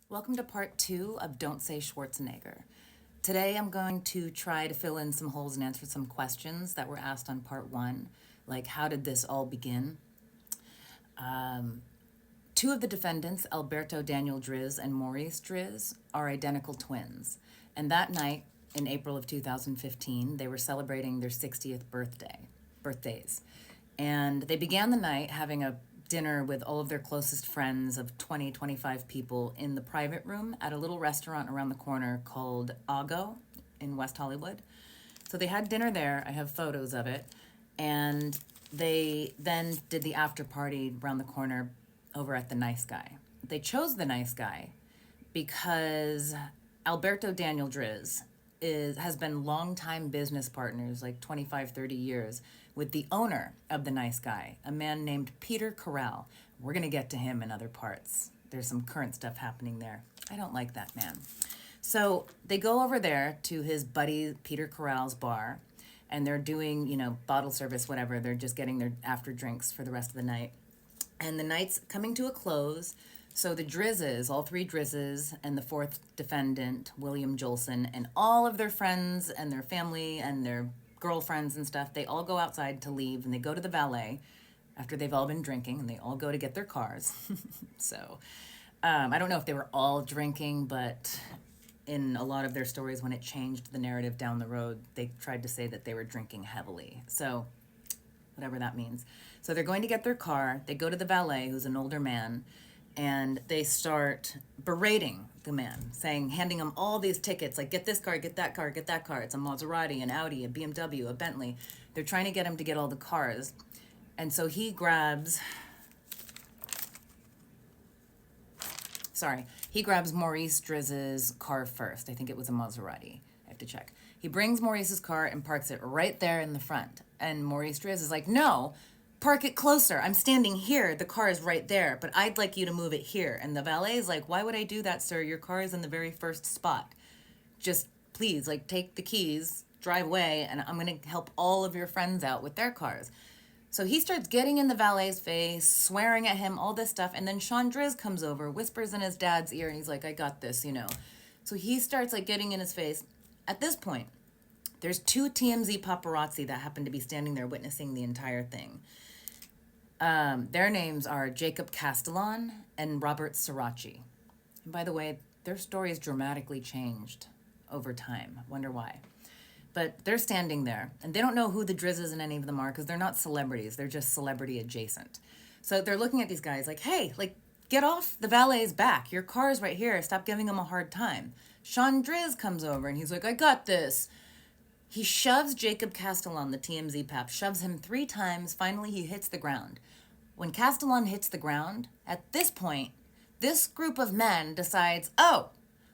Welcome to part 2 of Don't Say Schwarzenegger. Today I'm going to try to fill in some holes and answer some questions that were asked on part 1, like how did this all begin? Two of the defendants, Alberto Daniel Driz and Maurice Driz, are identical twins. And that night, in April of 2015, they were celebrating their 60th birthdays. And they began the night having a dinner with all of their closest friends of 20, 25 people in the private room at a little restaurant around the corner called Ago in West Hollywood. So they had dinner there. I have photos of it. And they then did the after party around the corner over at the Nice Guy. They chose the Nice Guy because Alberto Daniel Driz has been longtime business partners, like 25, 30 years, with the owner of the Nice Guy, a man named Peter Corral. We're going to get to him in other parts. There's some current stuff happening there. I don't like that man. So they go over there to his buddy Peter Corral's bar, and they're doing, bottle service, whatever. They're just getting their after drinks for the rest of the night. And the night's coming to a close. So the Drizzes, all three Drizzes, and the fourth defendant, William Jolson, and all of their friends and their family and their girlfriends and stuff, they all go outside to leave, and they go to the valet after they've all been drinking, and they all go to get their cars. So I don't know if they were all drinking, but in a lot of their stories, when it changed the narrative down the road, they tried to say that they were drinking heavily. So whatever that means. So they're going to get their car. They go to the valet, who's an older man, and they start berating the man, handing him all these tickets, like, get this car, get that car, get that car. It's a Maserati, an Audi, a BMW, a Bentley. They're trying to get him to get all the cars. And so he grabs Maurice Driz's car first. I think it was a Maserati. I have to check. He brings Maurice's car and parks it right there in the front. And Maurice Driz is like, no, park it closer. I'm standing here. The car is right there, but I'd like you to move it here. And the valet is like, why would I do that, sir? Your car is in the very first spot. Just please, take the keys, drive away, and I'm going to help all of your friends out with their cars. So he starts getting in the valet's face, swearing at him, all this stuff. And then Shawn Driz comes over, whispers in his dad's ear, and he's like, I got this, So he starts getting in his face. At this point, there's two TMZ paparazzi that happen to be standing there witnessing the entire thing. Their names are Jacob Castillon and Robert Suraci. And by the way, their stories dramatically changed over time. Wonder why. But they're standing there, and they don't know who the Drizzes and any of them are because they're not celebrities. They're just celebrity adjacent. So they're looking at these guys like, hey, get off the valet's back. Your car's right here. Stop giving him a hard time. Shawn Driz comes over, and he's like, I got this. He shoves Jacob Castillon, the TMZ pap, shoves him 3 times. Finally, he hits the ground. When Castillon hits the ground, at this point, this group of men decides, oh,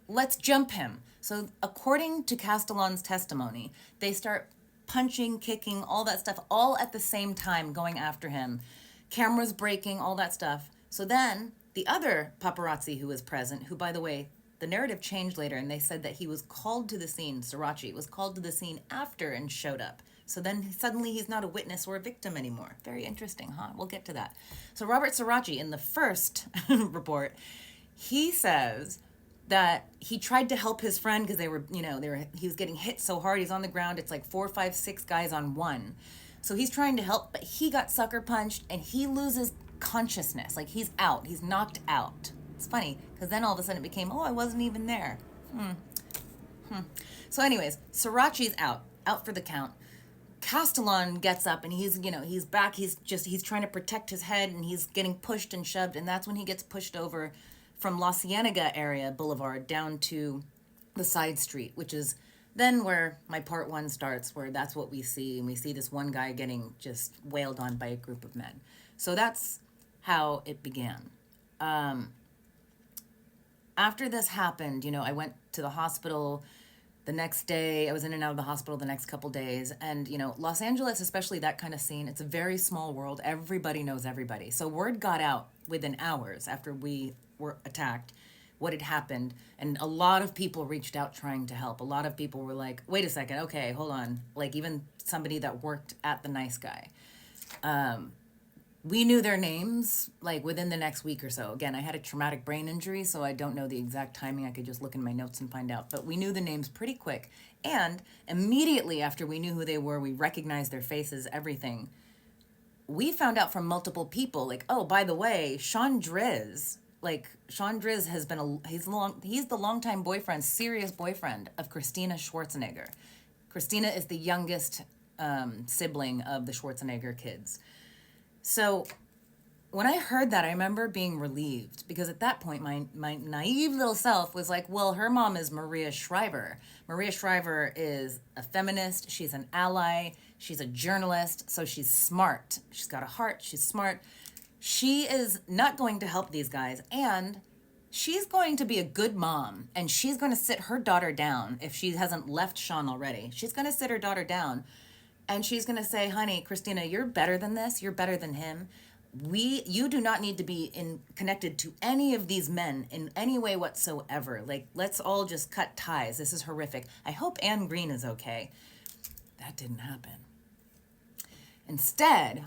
let's jump him. So according to Castillon's testimony, they start punching, kicking, all that stuff, all at the same time going after him. Cameras breaking, all that stuff. So then the other paparazzi who was present, who, by the way, the narrative changed later, and they said that he was called to the scene, Suraci was called to the scene after and showed up. So then suddenly he's not a witness or a victim anymore. Very interesting, huh? We'll get to that. So Robert Suraci, in the first report, he says that he tried to help his friend because he was getting hit so hard. He's on the ground. It's like 4, 5, 6 guys on one. So he's trying to help, but he got sucker punched and he loses consciousness. He's out. He's knocked out. It's funny because then all of a sudden it became, oh, I wasn't even there. So anyways, Suraci's out for the count. Castillon gets up and he's back. He's trying to protect his head and he's getting pushed and shoved. And that's when he gets pushed over from La Cienega area Boulevard down to the side street, which is then where my part 1 starts, where that's what we see. And we see this one guy getting just wailed on by a group of men. So that's how it began. After this happened, I went to the hospital the next day. I was in and out of the hospital the next couple days. And, Los Angeles, especially that kind of scene, it's a very small world. Everybody knows everybody. So word got out within hours after we were attacked, what had happened. And a lot of people reached out trying to help. A lot of people were like, wait a second, okay, hold on. Even somebody that worked at the Nice Guy. We knew their names like within the next week or so. Again, I had a traumatic brain injury, so I don't know the exact timing. I could just look in my notes and find out. But we knew the names pretty quick. And immediately after we knew who they were, we recognized their faces, everything. We found out from multiple people, like, oh, by the way, Shawn Driz has been he's the longtime boyfriend, serious boyfriend of Christina Schwarzenegger. Christina is the youngest sibling of the Schwarzenegger kids. So when I heard that, I remember being relieved because at that point, my naive little self was like, well, her mom is Maria Shriver. Maria Shriver is a feminist. She's an ally. She's a journalist. So she's smart. She's got a heart. She's smart. She is not going to help these guys. And she's going to be a good mom. And she's going to sit her daughter down if she hasn't left Shawn already. She's going to sit her daughter down. And she's going to say, honey, Christina, you're better than this. You're better than him. You do not need to be connected to any of these men in any way whatsoever. Like, let's all just cut ties. This is horrific. I hope Anne Green is okay. That didn't happen. Instead,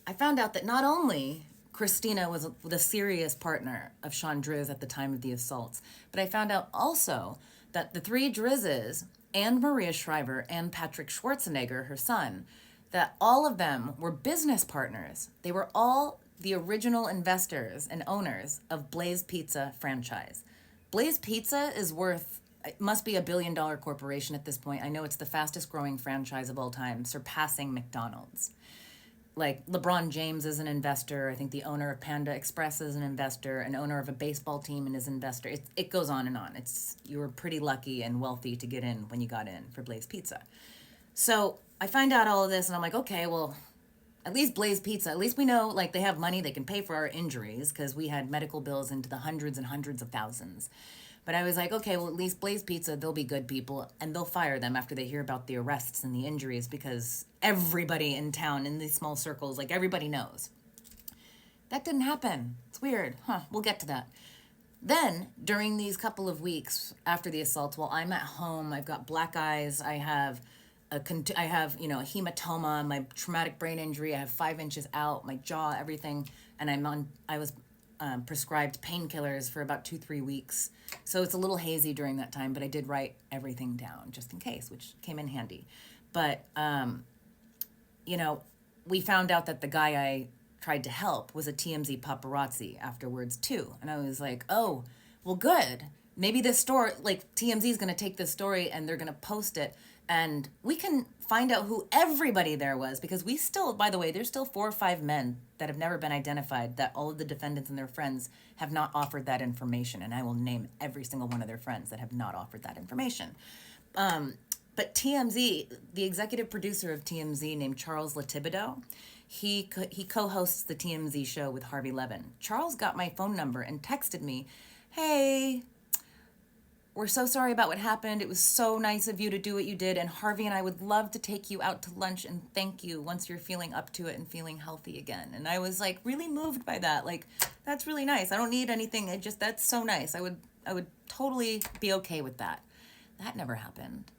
I found out that not only Christina was the serious partner of Shawn Driz at the time of the assaults, but I found out also that the three Drizzes and Maria Shriver and Patrick Schwarzenegger, her son, that all of them were business partners. They were all the original investors and owners of Blaze Pizza franchise. Blaze Pizza is worth, it must be $1 billion corporation at this point. I know it's the fastest growing franchise of all time, surpassing McDonald's. Like LeBron James is an investor. I think the owner of Panda Express is an investor, an owner of a baseball team and is an investor. It goes on and on. You were pretty lucky and wealthy to get in when you got in for Blaze Pizza. So I find out all of this and I'm like, okay, well, at least Blaze Pizza, at least we know like they have money, they can pay for our injuries because we had medical bills into the hundreds and hundreds of thousands. But I was like, okay, well, at least Blaze Pizza, they'll be good people, and they'll fire them after they hear about the arrests and the injuries because everybody in town, in these small circles, like everybody knows. That didn't happen. It's weird. We'll get to that. Then, during these couple of weeks after the assaults, while I'm at home, I've got black eyes, I have a hematoma, my traumatic brain injury, I have 5 inches out, my jaw, everything, and I was prescribed painkillers for about 2-3 weeks. So it's a little hazy during that time, but I did write everything down just in case, which came in handy. But, we found out that the guy I tried to help was a TMZ paparazzi afterwards too. And I was like, oh, well, good. Maybe this story, like TMZ is going to take this story and they're going to post it. And we can find out who everybody there was because we still, by the way, there's still 4 or 5 men that have never been identified that all of the defendants and their friends have not offered that information. And I will name every single one of their friends that have not offered that information. But TMZ, the executive producer of TMZ named Charles Latibideau, he co-hosts the TMZ show with Harvey Levin. Charles got my phone number and texted me, hey, we're so sorry about what happened. It was so nice of you to do what you did. And Harvey and I would love to take you out to lunch and thank you once you're feeling up to it and feeling healthy again. And I was like really moved by that. Like, that's really nice. I don't need anything. That's so nice. I would totally be okay with that. That never happened.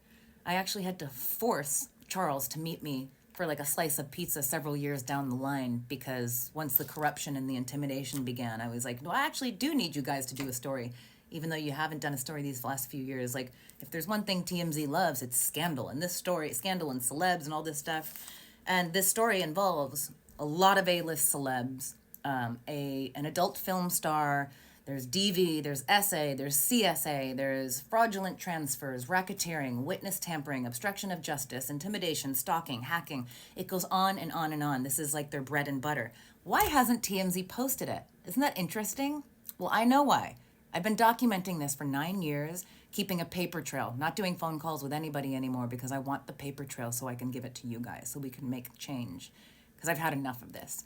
I actually had to force Charles to meet me for like a slice of pizza several years down the line because once the corruption and the intimidation began, I was like, no, I actually do need you guys to do a story. Even though you haven't done a story these last few years, like if there's one thing TMZ loves, it's scandal. And this story, scandal and celebs and all this stuff. And this story involves a lot of A-list celebs, an adult film star, there's DV, there's SA, there's CSA, there's fraudulent transfers, racketeering, witness tampering, obstruction of justice, intimidation, stalking, hacking. It goes on and on and on. This is like their bread and butter. Why hasn't TMZ posted it? Isn't that interesting? Well, I know why. I've been documenting this for 9 years, keeping a paper trail, not doing phone calls with anybody anymore because I want the paper trail so I can give it to you guys so we can make change because I've had enough of this.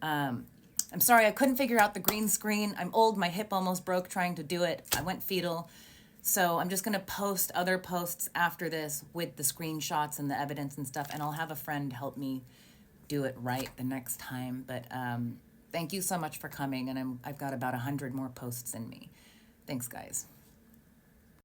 I'm sorry, I couldn't figure out the green screen. I'm old, my hip almost broke trying to do it. I went fetal. So I'm just going to post other posts after this with the screenshots and the evidence and stuff, and I'll have a friend help me do it right the next time. But thank you so much for coming, and I've got about 100 more posts in me. Thanks, guys.